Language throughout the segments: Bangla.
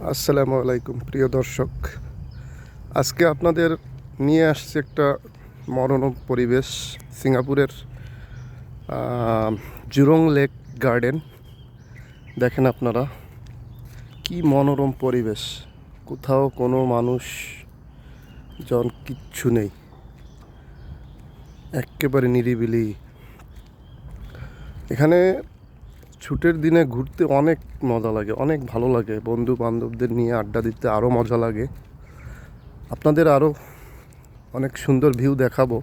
আসসালামু আলাইকুম প্রিয় দর্শক। আজকে আপনাদের নিয়ে আসছে একটা মনোরম পরিবেশ, সিঙ্গাপুরের জুরং লেক গার্ডেন। দেখেন আপনারা কি মনোরম পরিবেশ, কোথাও কোনো মানুষ জন কিচ্ছু নেই, একেবারে নিরিবিলি। এখানে ছুটির দিনে ঘুরতে অনেক মজা লাগে, অনেক ভালো লাগে, বন্ধু বান্ধবদের নিয়ে আড্ডা দিতে আরও মজা লাগে। আপনাদের আরও অনেক সুন্দর ভিউ দেখাবো,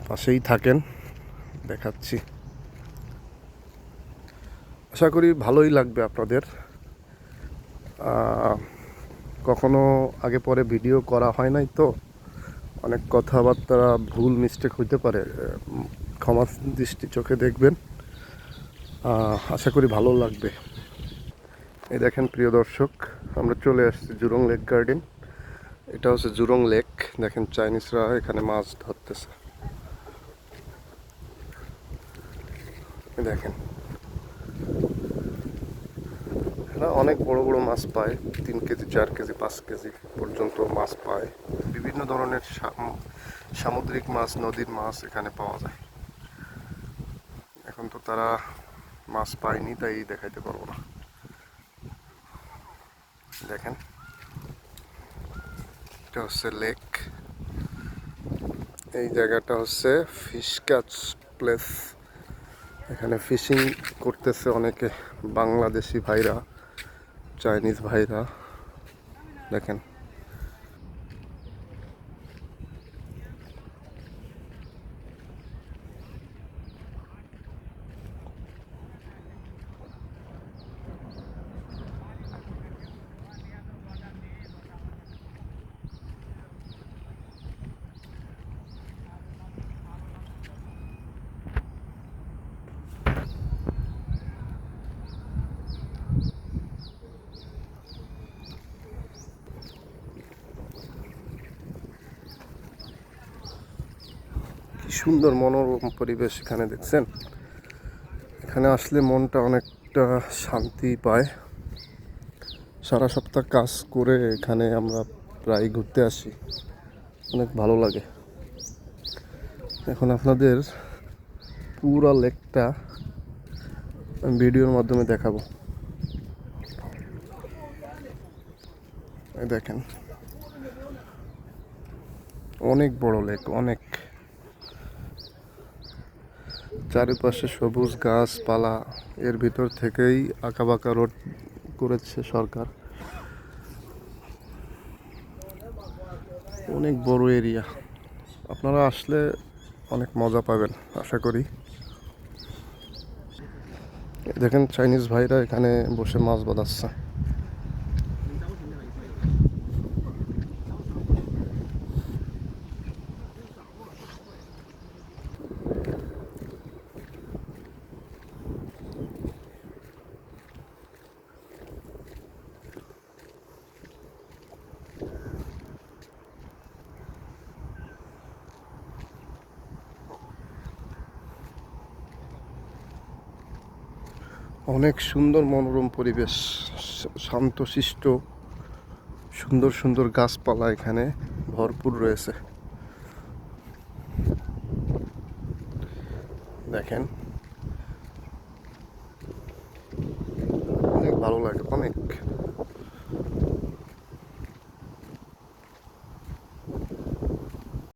পাশেই থাকেন, দেখাচ্ছি। আশা করি ভালোই লাগবে আপনাদের। কখনো আগে পরে ভিডিও করা হয় নাই তো, অনেক কথাবার্তা ভুল মিস্টেক হইতে পারে, ক্ষমা দৃষ্টি চোখে দেখবেন। আশা করি ভালো লাগবে। এই দেখেন প্রিয় দর্শক, আমরা চলে আসছি জুরং লেক গার্ডেন। এটা হচ্ছে জুরং লেক। দেখেন চাইনিজরা এখানে মাছ ধরতেছে। দেখেন এরা অনেক বড় বড় মাছ পায়, 3 কেজি 4 কেজি 5 কেজি পর্যন্ত মাছ পায়। বিভিন্ন ধরনের সামুদ্রিক মাছ, নদীর মাছ এখানে পাওয়া যায়। এখন তো তারা মাছ পায়নি, তাই দেখাইতে পারবো না। দেখেন এটা হচ্ছে লেক। এই জায়গাটা হচ্ছে ফিশ ক্যাচ প্লেস। এখানে ফিশিং করতেছে অনেকে, বাংলাদেশি ভাইরা, চাইনিজ ভাইরা। দেখেন কি সুন্দর মনোরম পরিবেশ এখানে, দেখছেন? এখানে আসলে মনটা অনেকটা শান্তি পায়। সারা সপ্তাহ কাজ করে এখানে আমরা প্রায় ঘুরতে আসি, অনেক ভালো লাগে। এখন আপনাদের পুরো লেকটা ভিডিওর মাধ্যমে দেখাবো। এই দেখেন অনেক বড় লেক, অনেক। চারিপাশে সবুজ গাছপালা, এর ভিতর থেকেই আঁকাবাঁকা রোড করেছে সরকার। অনেক বড় এরিয়া, আপনারা আসলে অনেক মজা পাবেন আশা করি। দেখেন চাইনিজ ভাইরা এখানে বসে মাছ বাঁধাচ্ছে। অনেক সুন্দর মনোরম পরিবেশ, শান্তশিষ্ট, সুন্দর সুন্দর গাছপালা এখানে ভরপুর রয়েছে। দেখেন অনেক ভালো লাগে, অনেক।